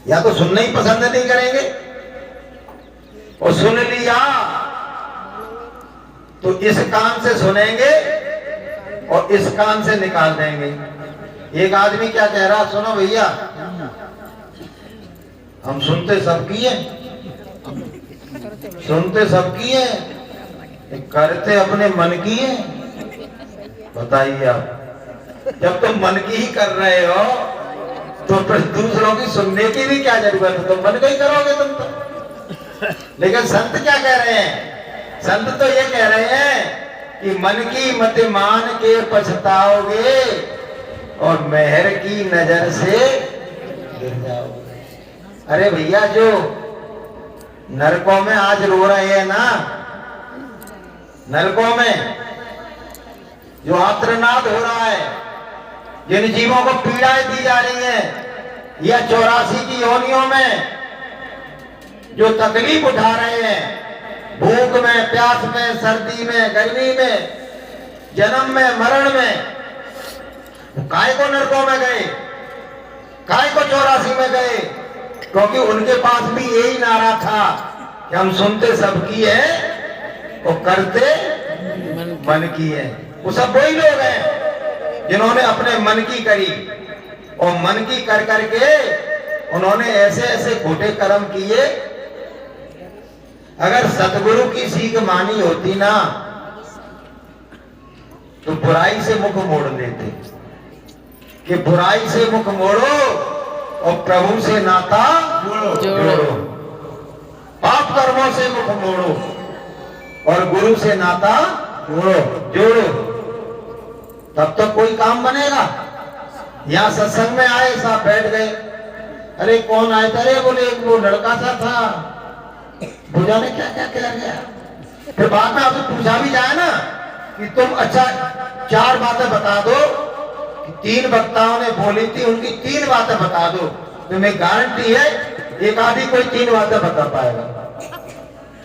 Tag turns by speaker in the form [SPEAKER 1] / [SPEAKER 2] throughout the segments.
[SPEAKER 1] या तो सुनना ही पसंद नहीं करेंगे, और सुन लिया तो इस कान से सुनेंगे और इस कान से निकाल देंगे। एक आदमी क्या कह रहा, सुनो भैया, हम सुनते सबकी है, सुनते सबकी है, करते अपने मन की है। बताइए आप, जब तुम मन की ही कर रहे हो तो फिर दूसरों की सुनने की भी क्या जरूरत है, तुम मन का ही करोगे तुम तो। लेकिन संत क्या कह रहे हैं, संत तो ये कह रहे हैं कि मन की मत मान के पछताओगे और मेहर की नजर से गिर जाओगे। अरे भैया, जो नरकों में आज रो रहे हैं ना, नरकों में जो आर्तनाद हो रहा है, जिन जीवों को पीड़ाएं दी जा रही हैं, या 84 की योनियों में जो तकलीफ उठा रहे हैं, भूख में, प्यास में, सर्दी में, गर्मी में, जन्म में, मरण में, काय को नरकों में गए, काय को 84 में गए? क्योंकि उनके पास भी यही नारा था कि हम सुनते सबकी है और करते मन की है। वो सब वही लोग हैं जिन्होंने अपने मन की करी, और मन की कर करके उन्होंने ऐसे ऐसे खोटे कर्म किए। अगर सतगुरु की सीख मानी होती ना तो बुराई से मुख मोड़ लेते, कि बुराई से मुख मोड़ो और प्रभु से नाता जोड़ो, पाप कर्मों से मुख मोड़ो और गुरु से नाता जोड़ो, तब तो कोई काम बनेगा। यहाँ सत्संग में आए, साहब बैठ गए, अरे कौन आया था? अरे बोले वो लड़का सा था, बुझा ने क्या क्या कह गया। फिर बाद में आपसे पूछा भी जाए ना कि तुम अच्छा 4 बातें बता दो, कि 3 वक्ताओं ने बोली थी, उनकी 3 बातें बता दो, तो मैं गारंटी है एक आदि कोई 3 बातें बता पाएगा।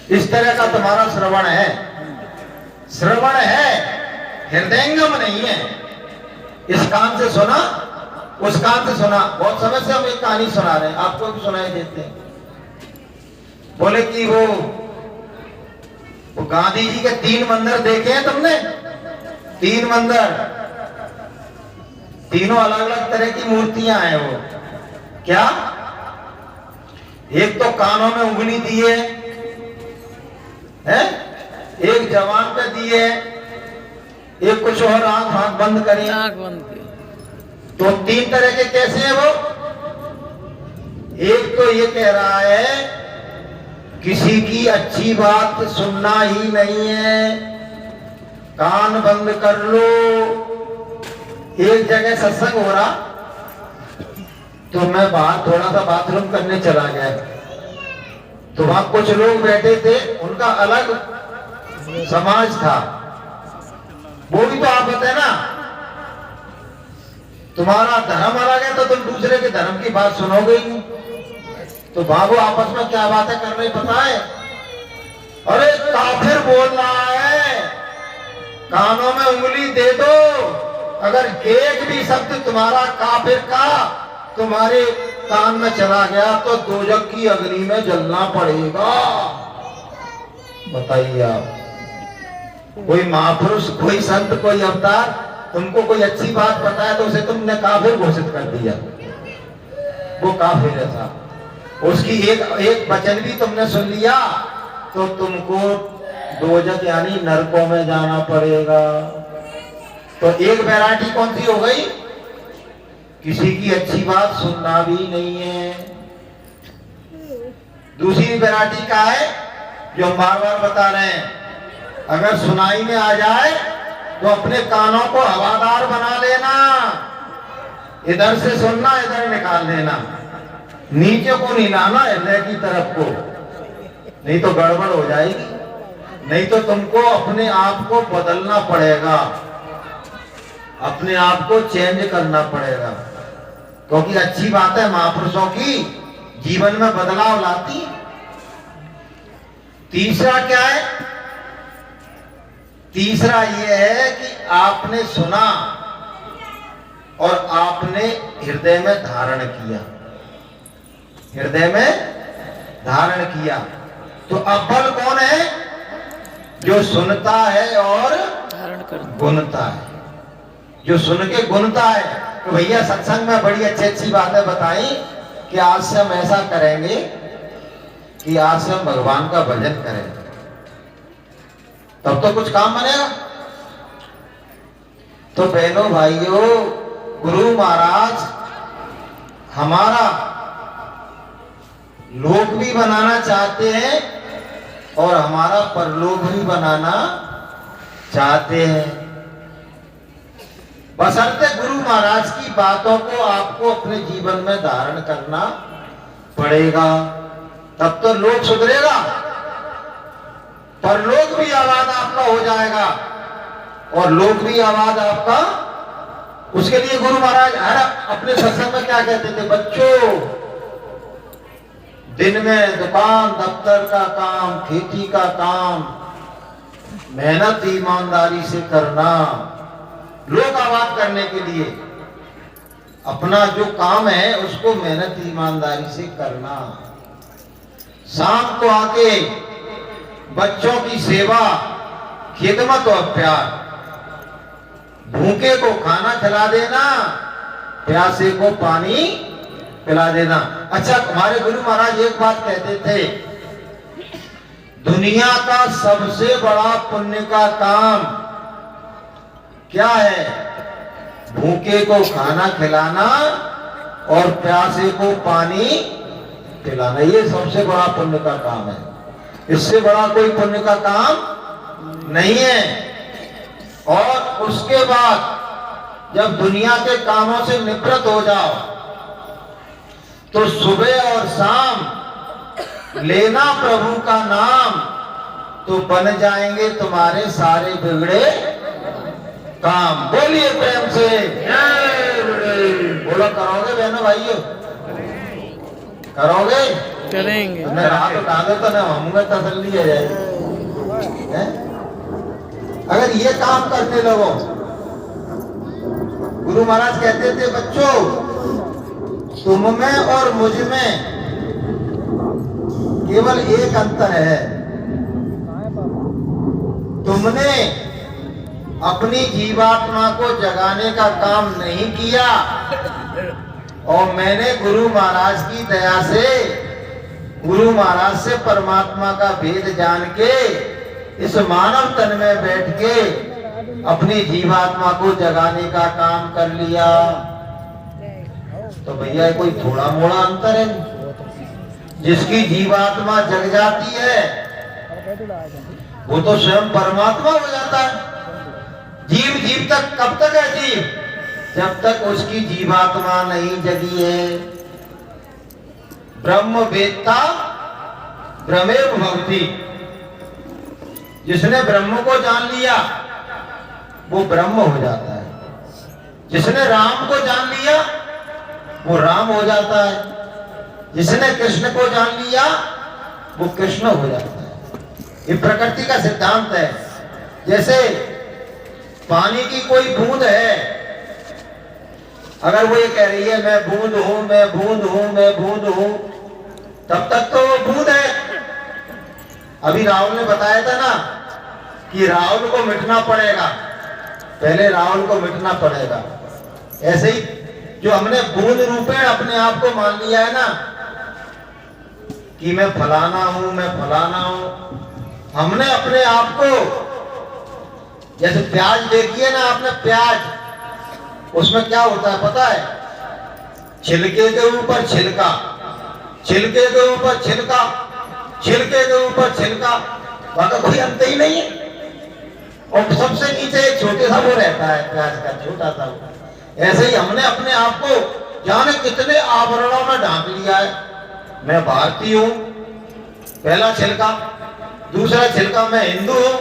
[SPEAKER 1] इस तरह का तुम्हारा श्रवण है, श्रवण है, हृदयंगम नहीं है। इस कान से सुना, उस कान से सुना। बहुत समय से हम एक कहानी सुना रहे हैं, आपको भी सुनाई देते हैं। बोले कि वो गांधी जी के 3 मंदिर देखे हैं तुमने? 3 मंदिर, तीनों अलग अलग तरह की मूर्तियां हैं। वो क्या, एक तो कानों में उंगली दिए है, एक जवान पे दिए, एक कुछ और आंख बंद करी, तो 3 तरह के कैसे हैं वो? एक तो ये कह रहा है किसी की अच्छी बात सुनना ही नहीं है, कान बंद कर लो। एक जगह सत्संग हो रहा तो मैं बाहर थोड़ा सा बाथरूम करने चला गया, तो वहां कुछ लोग बैठे थे, उनका अलग समाज था। वो भी तो आप बताए ना, तुम्हारा धर्म अलग है तो तुम दूसरे के धर्म की बात सुनोगे ही नहीं। तो भागो, आपस में क्या बातें कर रहे पता है? अरे काफिर बोल रहा है, कानों में उंगली दे दो, अगर एक भी शब्द तुम्हारा काफिर का तुम्हारे कान में चला गया तो दोजख की अग्नि में जलना पड़ेगा। बताइए आप, कोई महापुरुष, कोई संत, कोई अवतार तुमको कोई अच्छी बात बताया तो उसे तुमने काफिर घोषित कर दिया, वो काफिर है साहब। उसकी एक वचन भी तुमने सुन लिया तो तुमको दोजख यानी नरकों में जाना पड़ेगा। तो एक वैरायटी कौन सी हो गई? किसी की अच्छी बात सुनना भी नहीं है। दूसरी वैरायटी क्या है, जो हम बार बार बता रहे हैं, अगर सुनाई में आ जाए तो अपने कानों को हवादार बना लेना, इधर से सुनना, इधर निकाल देना, नीचे को नहीं लाना हृदय की तरफ को, नहीं तो गड़बड़ हो जाएगी। नहीं तो तुमको अपने आप को बदलना पड़ेगा, अपने आप को चेंज करना पड़ेगा, क्योंकि अच्छी बात है महापुरुषों की जीवन में बदलाव लाती। तीसरा क्या है? तीसरा यह है कि आपने सुना और आपने हृदय में धारण किया। हृदय में धारण किया। तो अव्वल कौन है? जो सुनता है और
[SPEAKER 2] धारण कर
[SPEAKER 1] गुनता है, जो सुन के गुनता है। तो भैया सत्संग में बड़ी अच्छी अच्छी बातें बताई कि आज से हम ऐसा करेंगे कि आज से हम भगवान का भजन करेंगे, तब तो कुछ काम बनेगा। तो बहनों भाइयों, गुरु महाराज हमारा लोक भी बनाना चाहते हैं और हमारा परलोक भी बनाना चाहते हैं। बशर्ते गुरु महाराज की बातों को आपको अपने जीवन में धारण करना पड़ेगा, तब तो लोक सुधरेगा, परलोक भी आबाद आपका हो जाएगा और लोक भी आबाद आपका। उसके लिए गुरु महाराज हर अपने सत्संग में क्या कहते थे? बच्चों, दिन में दुकान दफ्तर का काम, खेती का काम मेहनत ईमानदारी से करना, लोक आबाद करने के लिए अपना जो काम है उसको मेहनत ईमानदारी से करना। शाम को आके बच्चों की सेवा, खिदमत और प्यार, भूखे को खाना खिला देना, प्यासे को पानी पिला देना। अच्छा, हमारे गुरु महाराज एक बात कहते थे, दुनिया का सबसे बड़ा पुण्य का काम क्या है? भूखे को खाना खिलाना और प्यासे को पानी पिलाना, ये सबसे बड़ा पुण्य का काम है। इससे बड़ा कोई पुण्य का काम नहीं है। और उसके बाद जब दुनिया के कामों से निवृत्त हो जाओ तो सुबह और शाम लेना प्रभु का नाम, तो बन जाएंगे तुम्हारे सारे बिगड़े काम। बोलिए प्रेम से बोलो, करोगे बहनों भाइयों? करोगे?
[SPEAKER 2] करेंगे।
[SPEAKER 1] मैं रात उठा दो तो ना हमूंगा, तसल्ली हो जाएगी। अगर ये काम करने लगो, गुरु महाराज कहते थे, बच्चों तुम में और मुझ में केवल एक अंतर है, तुमने अपनी जीवात्मा को जगाने का काम नहीं किया और मैंने गुरु महाराज की दया से, गुरु महाराज से परमात्मा का भेद जान के इस मानव तन में बैठ के अपनी जीवात्मा को जगाने का काम कर लिया। तो भैया कोई थोड़ा मोड़ा अंतर है? जिसकी जीवात्मा जग जाती है वो तो स्वयं परमात्मा हो जाता है। जीव तक कब तक है जीव? जब तक उसकी जीवात्मा नहीं जगी है। ब्रह्म वेत्ता ब्रह्मेव भवति, जिसने ब्रह्म को जान लिया वो ब्रह्म हो जाता है। जिसने राम को जान लिया वो राम हो जाता है। जिसने कृष्ण को जान लिया वो कृष्ण हो जाता है। ये प्रकृति का सिद्धांत है। जैसे पानी की कोई बूंद है, अगर वो ये कह रही है मैं बूंद हूं, मैं बूंद हूं, मैं बूंद हूं, तब तक तो वो बूंद है। अभी राहुल ने बताया था ना कि राहुल को मिटना पड़ेगा, पहले राहुल को मिटना पड़ेगा। ऐसे ही जो हमने बूंद रूपेण अपने आप को मान लिया है ना कि मैं फलाना हूं, मैं फलाना हूं, हमने अपने आप को, जैसे प्याज देखिए ना आपने, प्याज उसमें क्या होता है पता है? छिलके के ऊपर छिलका, छिलके के ऊपर छिलका, छिलके के ऊपर छिलका, वहां कोई अंत ही नहीं है। और सबसे नीचे एक छोटे सा वो रहता है प्याज का, छोटा सा वो। ऐसे ही हमने अपने आप को जाने कितने आवरणों में ढांक लिया है। मैं भारतीय हूं, पहला छिलका। दूसरा छिलका मैं हिंदू हूं।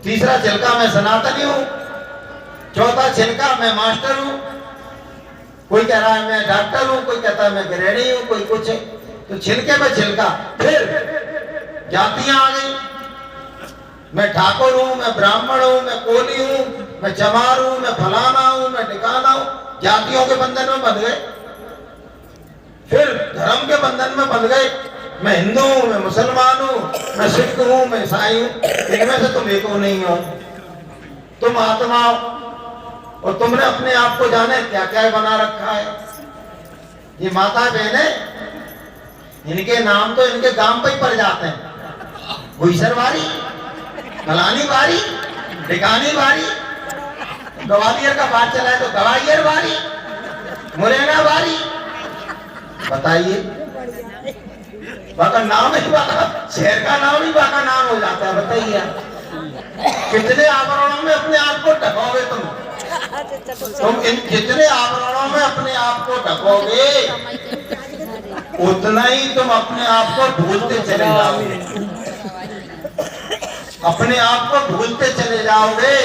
[SPEAKER 1] तीसरा छिलका मैं सनातनी हूं। चौथा छिलका मैं मास्टर हूं। कोई कह रहा है मैं डॉक्टर हूं, कोई कहता है मैं गृहिणी हूं, कोई कुछ है। तो छिलके में छिलका, फिर जातियां आ गई। मैं ठाकुर हूं, मैं ब्राह्मण हूं, मैं कोली हूं, मैं चमार हूं, मैं फलाना हूं, मैं ठिकाना हूं। जातियों के बंधन में बंध गए। फिर धर्म के बंधन में बंध गए, मैं हिंदू हूं, मैं मुसलमान हूं, मैं सिख हूं, मैं ईसाई हूं, इनमें से तुम एक नहीं हो। तुम आत्मा हो और तुमने अपने आप को जाने क्या क्या बना रखा है। ये माता बहने, इनके नाम तो इनके गांव पे ही पड़ जाते हैं। गुईसर बारी, मलानी बारी, टिकानी बारी, ग्वालियर का बात चला है तो ग्वालियर बारी, मुरैना बारी। बताइए, बाका नाम ही बाका, शहर का नाम ही बाका नाम हो जाता है। बताइए कितने आवरणों में अपने आप को ढकोगे तुम इन जितने आवरणों में अपने आप को ढकोगे उतना ही तुम अपने आप को भूलते चले जाओगे। अपने आप को भूलते चले जाओगे।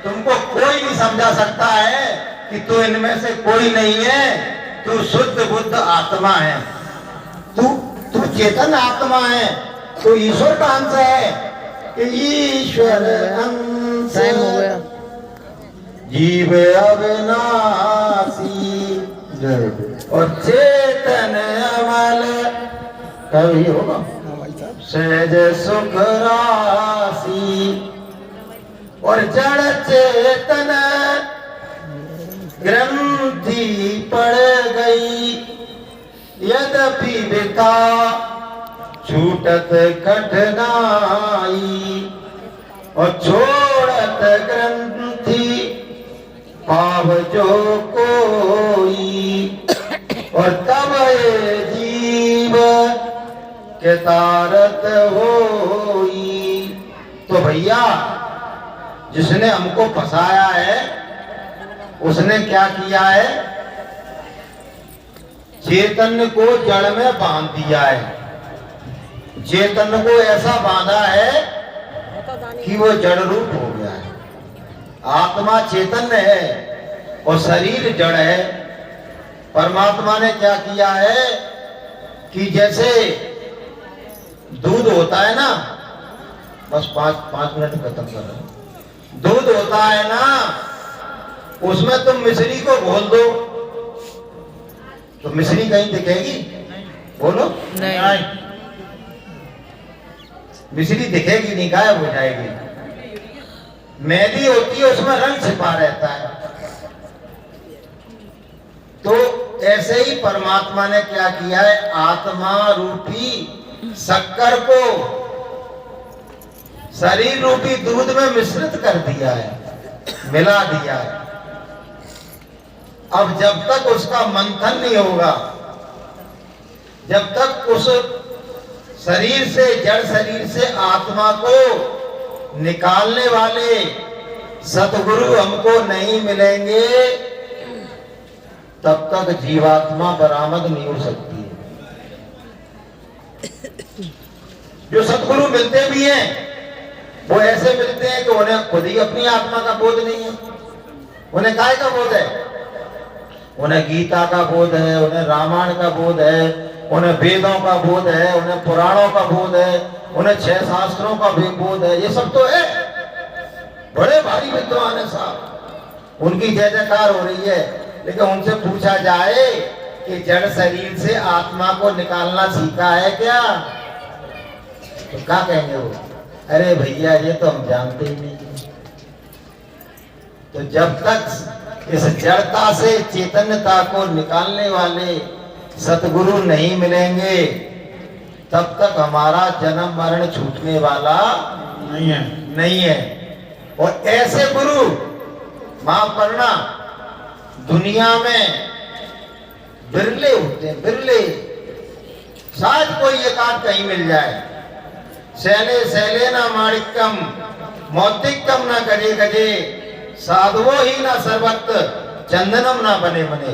[SPEAKER 1] तुमको कोई नहीं समझा सकता है कि तू इनमें से कोई नहीं है, तू शुद्ध बुद्ध आत्मा है, तू चेतन आत्मा है, तू ईश्वर का अंश है। कि ईश्वर अंश जीव अविनाशी और चेतन अमल, कभी होगा सहज सुख राशि और जड़ चेतन ग्रंथि पड़ गई, यद्यपि बिता छूटत कठिनाई और छोड़त ग्रंथि पाव जो कोई और तब ये जीव के तारत होई। तो भैया जिसने हमको फंसाया है उसने क्या किया है, चेतन को जड़ में बांध दिया है। चेतन को ऐसा बांधा है कि वो जड़ रूप हो गया है। आत्मा चैतन्य है और शरीर जड़ है। परमात्मा ने क्या किया है कि जैसे दूध होता है ना, बस पांच मिनट खत्म कर रहे हैं। दूध होता है ना, उसमें तुम मिश्री को घोल दो तो मिश्री कहीं दिखेगी? बोलो नहीं, मिश्री दिखेगी नहीं, गायब हो जाएगी। मैदी होती है उसमें रंग छिपा रहता है। तो ऐसे ही परमात्मा ने क्या किया है, आत्मा रूपी शक्कर को शरीर रूपी दूध में मिश्रित कर दिया है, मिला दिया है। अब जब तक उसका मंथन नहीं होगा, जब तक उस शरीर से, जड़ शरीर से आत्मा को निकालने वाले सतगुरु हमको नहीं मिलेंगे, तब तक जीवात्मा बरामद नहीं हो सकती है। जो सतगुरु मिलते भी हैं वो ऐसे मिलते हैं कि उन्हें खुद ही अपनी आत्मा का बोध नहीं है। उन्हें काय का बोध है? उन्हें गीता का बोध है, उन्हें रामायण का बोध है, उन्हें वेदों का बोध है, उन्हें पुराणों का बोध है, उन्हें 6 शास्त्रों का भी बोध है। ये सब तो है, बड़े भारी विद्वान है साहब, उनकी जय जयकार हो रही है। लेकिन उनसे पूछा जाए कि जड़ शरीर से आत्मा को निकालना सीखा है क्या, तो क्या कहेंगे वो? अरे भैया ये तो हम जानते ही नहीं। तो जब तक इस जड़ता से चैतन्यता को निकालने वाले सतगुरु नहीं मिलेंगे, तब तक हमारा जन्म मरण छूटने वाला नहीं है। और ऐसे गुरु, माफ करना, दुनिया में बिरले होते हैं, बिरले। शायद कोई एकाध कहीं मिल जाए। शैले शैले ना माणिक्यम मौतिकम ना गजे गजे, साधुओं ही ना सर्वत्र चंदनम ना बने बने।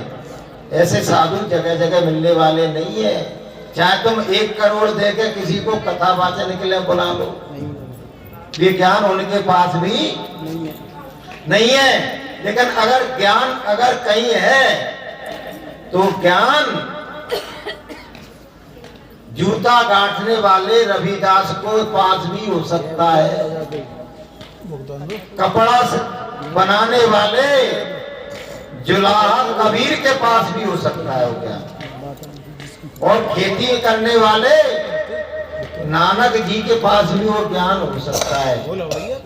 [SPEAKER 1] ऐसे साधु जगह जगह मिलने वाले नहीं है। चाहे तुम 1 करोड़ देके किसी को कथा वाचन के लिए बुला लो, ये ज्ञान उनके पास भी नहीं है। लेकिन अगर ज्ञान अगर कहीं है तो ज्ञान जूता गांठने वाले रविदास को पास भी हो सकता है, कपड़ा बनाने वाले जुलाहा कबीर के पास भी हो सकता है। वो ज्ञान और खेती करने वाले नानक जी के पास भी वो ज्ञान हो सकता है।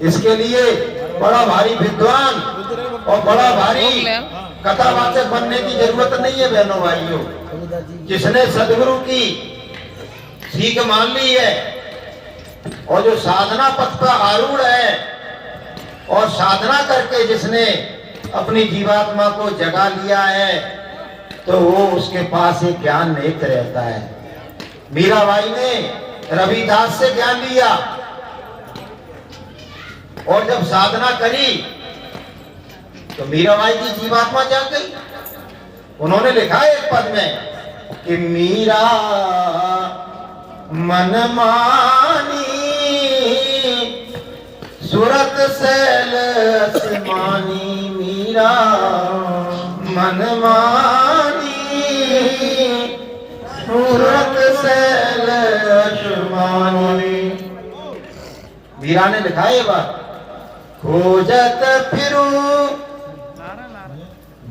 [SPEAKER 1] इसके लिए बड़ा भारी विद्वान और बड़ा भारी कथावाचक बनने की जरूरत नहीं है बहनों भाइयों। जिसने सदगुरु की सीख मान ली है और जो साधना पथ पर आरूढ़ है और साधना करके जिसने अपनी जीवात्मा को जगा लिया है, तो वो उसके पास एक ज्ञान नेत्र रहता है। मीराबाई ने रविदास से ज्ञान लिया और जब साधना करी तो मीराबाई की जीवात्मा जाग गई। उन्होंने लिखा है एक पद में कि मीरा मन मानी सूरत सैल आसमानी, मीरा मन मानी सूरत सैल आसमानी। मीरा ने लिखा है बात, खोजत फिरू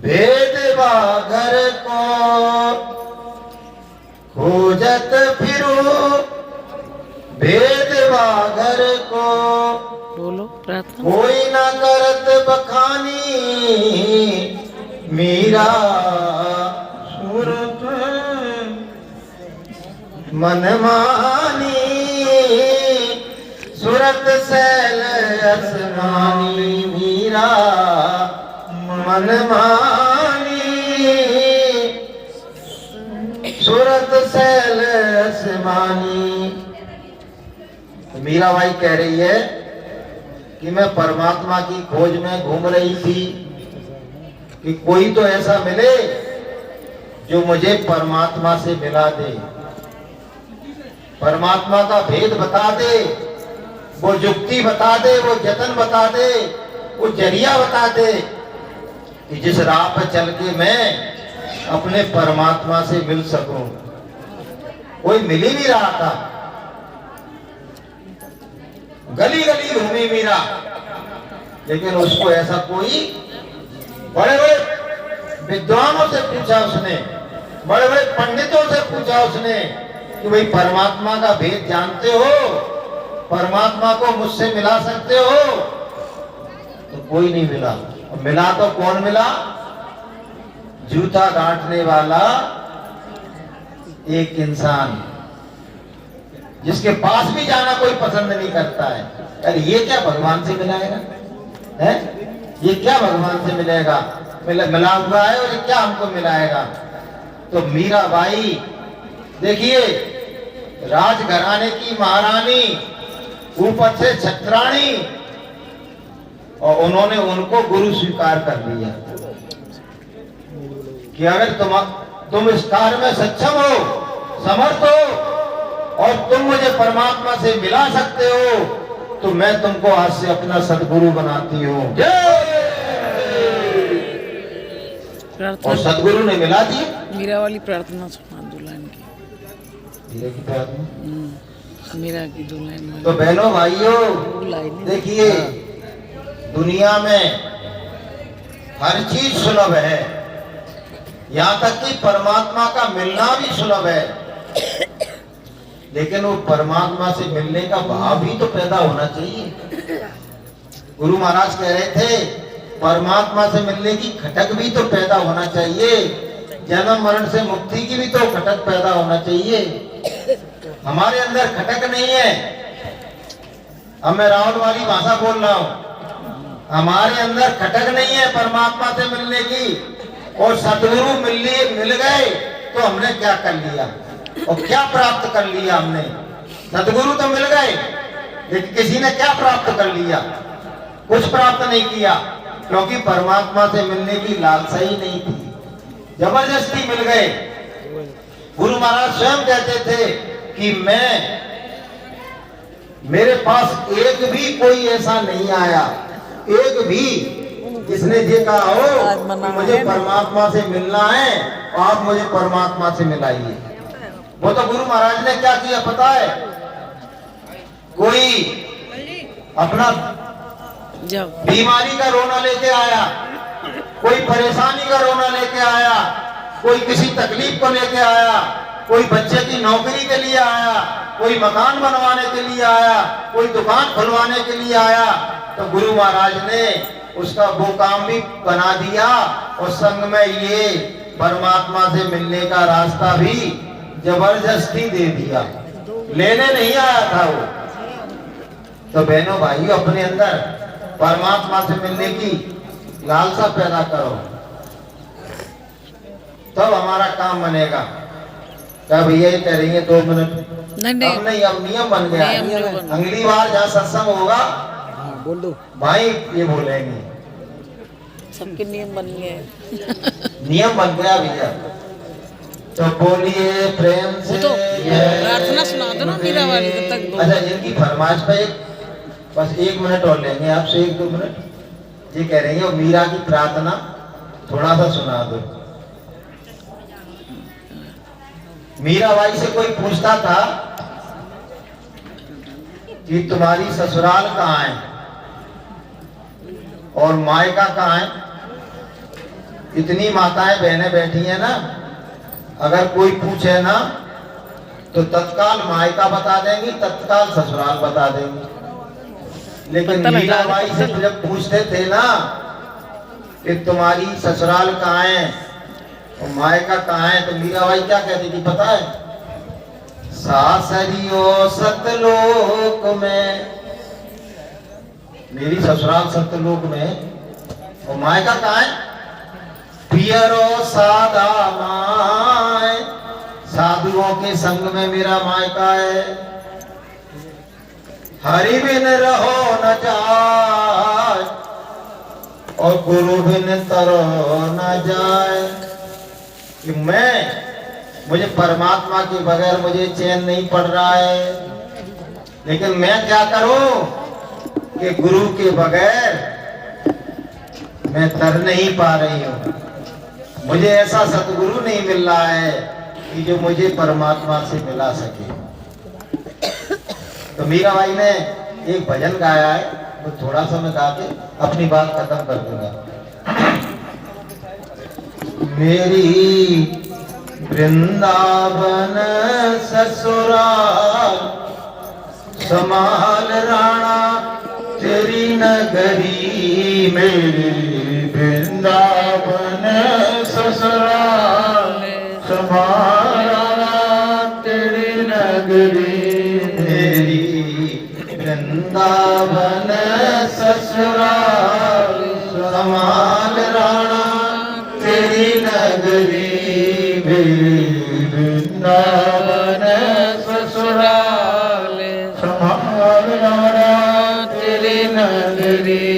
[SPEAKER 1] भेद बागर को, खोजत फिरू भेद बागर को,
[SPEAKER 2] बोलो प्रार्थना।
[SPEAKER 1] कोई ना करत बखानी मीरा सूरत मन मानी सूरत सैल आसमानी, मीरा मन मानी सूरत सैल आसमानी। तो मीराबाई कह रही है कि मैं परमात्मा की खोज में घूम रही थी कि कोई तो ऐसा मिले जो मुझे परमात्मा से मिला दे, परमात्मा का भेद बता दे, वो युक्ति बता दे, वो जतन बता दे, वो जरिया बता दे कि जिस राह पर चल के मैं अपने परमात्मा से मिल सकूं। कोई मिल ही नहीं रहा था, गली गली घूमी मीरा, लेकिन उसको ऐसा कोई, बड़े बड़े विद्वानों से पूछा उसने, बड़े बड़े पंडितों से पूछा उसने कि भाई परमात्मा का भेद जानते हो, परमात्मा को मुझसे मिला सकते हो? तो कोई नहीं मिला। मिला तो कौन मिला? जूता गांठने वाला एक इंसान, जिसके पास भी जाना कोई पसंद नहीं करता है। अरे ये क्या भगवान से मिलाएगा है? ये क्या भगवान से मिलेगा? मिला हुआ है और ये क्या हमको मिलाएगा? तो मीराबाई देखिए, राजघराने की महारानी, ऊपर से छत्राणी, और उन्होंने उनको गुरु स्वीकार कर लिया कि अगर तुम इस कार्य में सक्षम हो, समर्थ हो और तुम मुझे परमात्मा से मिला सकते हो, तो मैं तुमको आज से अपना सदगुरु बनाती हूँ। और सदगुरु ने मिला दी।
[SPEAKER 2] मीरा वाली प्रार्थना सुना दुल्हन की,
[SPEAKER 1] मीरा की प्रार्थना,
[SPEAKER 2] मीरा की दुल्हन।
[SPEAKER 1] तो बहनों भाइयों देखिए, दुनिया में हर चीज सुलभ है, यहाँ तक कि परमात्मा का मिलना भी सुलभ है, लेकिन वो परमात्मा से मिलने का भाव भी तो पैदा होना चाहिए। गुरु महाराज कह रहे थे, परमात्मा से मिलने की खटक भी तो पैदा होना चाहिए, जन्म मरण से मुक्ति की भी तो खटक पैदा होना चाहिए। हमारे अंदर खटक नहीं है। अब मैं रावण वाली भाषा बोल रहा हूँ, हमारे अंदर खटक नहीं है परमात्मा से मिलने की। और सदगुरु मिल गए तो हमने क्या कर लिया और क्या प्राप्त कर लिया? हमने सदगुरु तो मिल गए, लेकिन किसी ने क्या प्राप्त कर लिया? कुछ प्राप्त नहीं किया, क्योंकि परमात्मा से मिलने की लालसा ही नहीं थी, जबरदस्ती मिल गए। गुरु महाराज स्वयं कहते थे कि मेरे पास एक भी कोई ऐसा नहीं आया, एक भी जिसने ये कहा हो कि मुझे परमात्मा से मिलना है, आप मुझे परमात्मा से मिलाइए। वो तो गुरु महाराज ने क्या किया पता है? कोई अपना बीमारी का रोना लेके आया, कोई परेशानी का रोना लेके आया, कोई किसी तकलीफ को लेके आया, कोई बच्चे की नौकरी के लिए आया, कोई मकान बनवाने के लिए आया, कोई दुकान खुलवाने के लिए आया, तो गुरु महाराज ने उसका वो काम भी बना दिया और संग में ये परमात्मा से मिलने का रास्ता भी जबरदस्ती दे दिया, लेने नहीं आया था वो। तो बहनों भाइयों, अपने अंदर परमात्मा से मिलने की लालसा पैदा करो, तब हमारा काम बनेगा। क्या भैया ये कह रही है 2 मिनट?
[SPEAKER 2] नहीं
[SPEAKER 1] अब नहीं, अब नियम बन गया। अगली बार जहाँ सत्संग होगा
[SPEAKER 3] बोल दो
[SPEAKER 1] भाई ये बोलेंगे,
[SPEAKER 2] सबके नियम बन गए।
[SPEAKER 1] नियम बन गया भैया। तो बोलिए प्रेम से।
[SPEAKER 2] वो तो प्रार्थना सुना दो ना मीरा वाली तब तक दो।
[SPEAKER 1] अच्छा, इनकी फरमाइश पे बस 1 मिनट और लेंगे आपसे, 1-2 मिनट। ये कह रही है मीरा की प्रार्थना थोड़ा सा सुना दो। मीराबाई से कोई पूछता था कि तुम्हारी ससुराल कहाँ है और मायका कहाँ है? इतनी माताएं बहनें बैठी हैं ना, अगर कोई पूछे ना तो तत्काल मायका बता देंगी, तत्काल ससुराल बता देंगी। लेकिन मीराबाई से जब पूछते थे ना कि तुम्हारी ससुराल कहाँ है और मायका कहाँ है, तो मीराबाई क्या कहती थी पता है? सासरियो सतलोक में, मेरी ससुराल सतलोक में, और मायका कहाँ है? पियरो सादा माय, साधुओं के संग में मेरा मायका है। हरि बिन रहो न जाए और गुरु बिन तरो न जाए। कि मुझे परमात्मा के बगैर मुझे चैन नहीं पड़ रहा है, लेकिन मैं क्या करूं कि गुरु के बगैर मैं तर नहीं पा रही हूं। मुझे ऐसा सतगुरु नहीं मिल रहा है कि जो मुझे परमात्मा से मिला सके। तो मीराबाई ने एक भजन गाया है, तो थोड़ा सा मैं गा के अपनी बात खत्म कर दूंगा। मेरी वृंदावन ससुराल समाल राणा तेरी नगरी। मेरी वृंदावन ससुराल समाल राणा तेरी नगरी। मेरी वृंदावन ससुराल समाल राणा तेरी नगरी। मेरी वृंदावन ससुराल समाल राणा तेरी नगरी।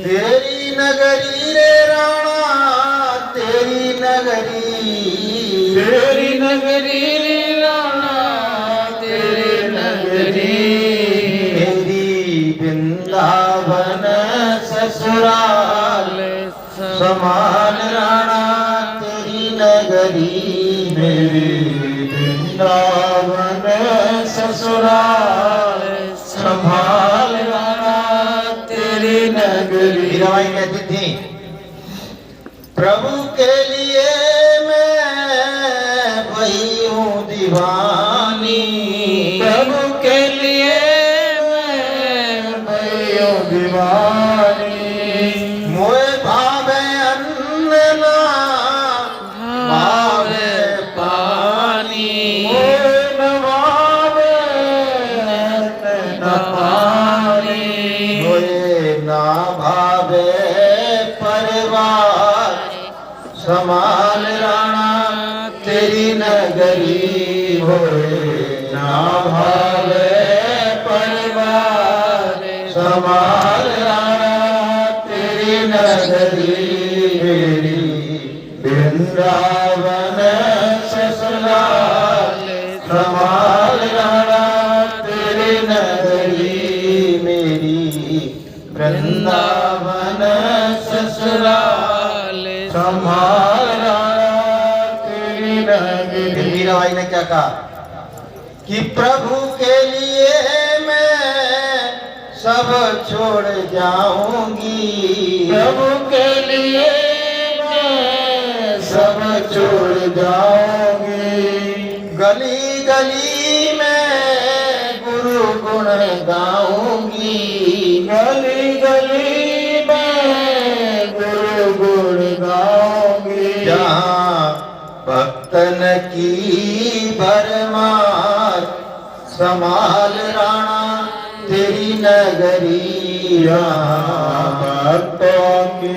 [SPEAKER 1] तेरी नगरी रे राणा तेरी नगरी। तेरी नगरी रे राणा तेरी नगरी। मेरी वृंदावन ससुराल समाल राणा तेरी नगरी। मेरी वृंदावन ससुराल संभाल राणा तेरी नगरी। मीराबाई कहती थी प्रभु के लिए मैं वही हूँ दीवानी। प्रभु के लिए मैं वही हूँ दीवानी। मोए भावे अन्न ना भावे पानी। मोए न भावे अन्न न पानी। मोए ना भावे परिवार समाल राणा तेरी नगरी। होए ना भावे परिवार समाल राणा तेरी नगरी। मेरी वृंदावन ससुराल समाल राणा तेरी नगरी। मेरी वृंदावन ससुराल संभाल राणा तेरी नगरी। मीराबाई ने क्या कहा कि प्रभु के लिए मैं सब छोड़ जाऊंगी। प्रभु के लिए मैं सब छोड़ जाऊंगी। गली गली में गुरु गुण गाऊंगी, गली गली में गुरु गुण गाऊंगी। जहाँ भक्तन की भरमार संभाल राणा तेरी नगरी, भक्तों की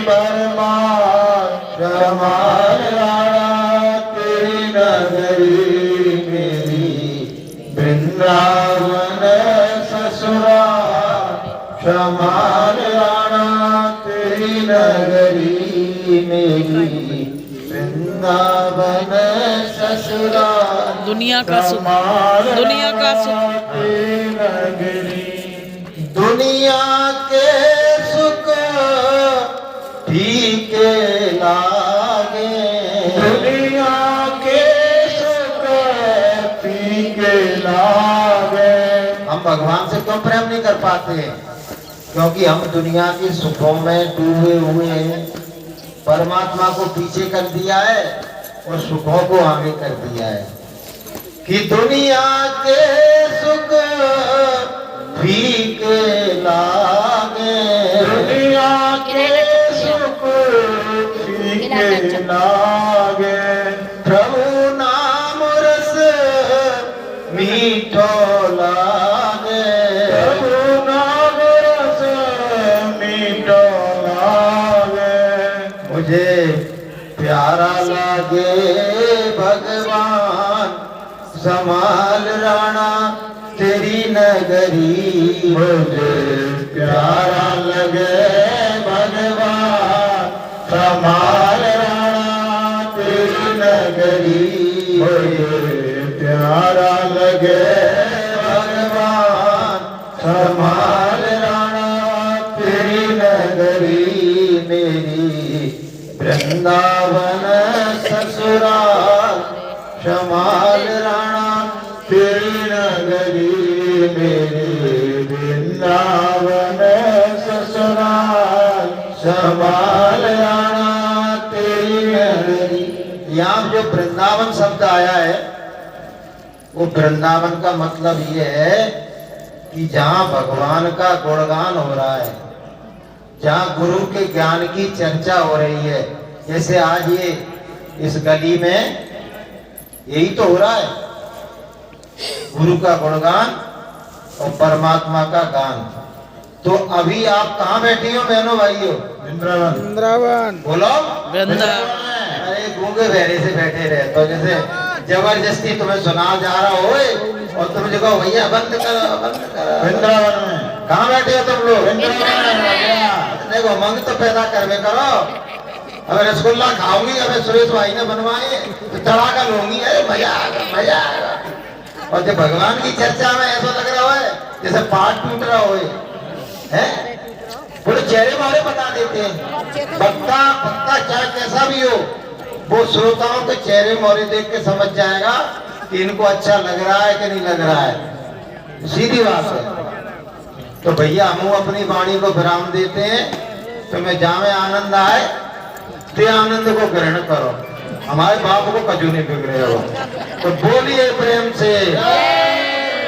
[SPEAKER 1] भरमार संभाल राणा तेरी नगरी, मेरी वृंदावन ससुराल संभाल राणा तेरी नगरी, मेरी वृंदावन ससुराल
[SPEAKER 2] दुनिया का सुख, दुनिया का सुख,
[SPEAKER 1] दुनिया के सुख फीके लागे, दुनिया के सुख फीके लागे। हम भगवान से क्यों प्रेम नहीं कर पाते? क्योंकि हम दुनिया के सुखों में डूबे हुए हैं। परमात्मा को पीछे कर दिया है और सुखों को आगे कर दिया है कि दुनिया के सुख फीके लागे, दुनिया के सुख फीके लागे। प्रभु नाम रस मीठो लागे, प्रभु नाम रस मीठो लागे। मुझे प्यारा लागे भगवान संभाल राणा तेरी नगरी, मुझे प्यारा लगे भगवान संभाल राणा तेरी नगरी, मुझे प्यारा लगे भगवान संभाल राणा तेरी नगरी, मेरी वृंदावन ससुराल संभाल राणा तेरी नगरी, मेरी वृंदावन ससुराल संभाल राणा तेरी नगरी। यहाँ जो वृंदावन शब्द आया है वो वृंदावन का मतलब ये है कि जहाँ भगवान का गुणगान हो रहा है, जहाँ गुरु के ज्ञान की चर्चा हो रही है। जैसे आज ये इस गली में यही तो हो रहा है, गुरु का गुणगान और परमात्मा का गान। तो अभी आप कहाँ बैठी हो बहनों भाइयों? वृंदावन।
[SPEAKER 2] वृंदावन
[SPEAKER 1] बोलो
[SPEAKER 2] वृंदावन।
[SPEAKER 1] अरे गूंगे बहरे से बैठे रहे तो जैसे जबरदस्ती तुम्हें सुना जा रहा हो और तुम जो कहो भैया बंद करो बंद करो। वृंदावन में कहाँ बैठे हो तुम लोग? देखो मंग तो पैदा करवे करो। अगर रसगुल्ला खाऊंगी, अबे सुरेश भाई ने बनवाए तो चढ़ा कर लूंगी, अरे मजा आएगा मजा आएगा। और जब भगवान की चर्चा में ऐसा लग रहा है जैसे पाठ टूट रहा हो, पूरे चेहरे वाले बता देते हैं। वक्ता वक्ता क्या कैसा भी हो, वो श्रोताओं के चेहरे मोहरे देख के समझ जाएगा कि इनको अच्छा लग रहा है कि नहीं लग रहा है। सीधी बात है। तो भैया हम अपनी वाणी को विराम देते हैं। तुम्हें जामे आनंद आए ते आनंद को ग्रहण करो। हमारे बाप को कजू नहीं बिगड़े हो। तो बोलिए प्रेम से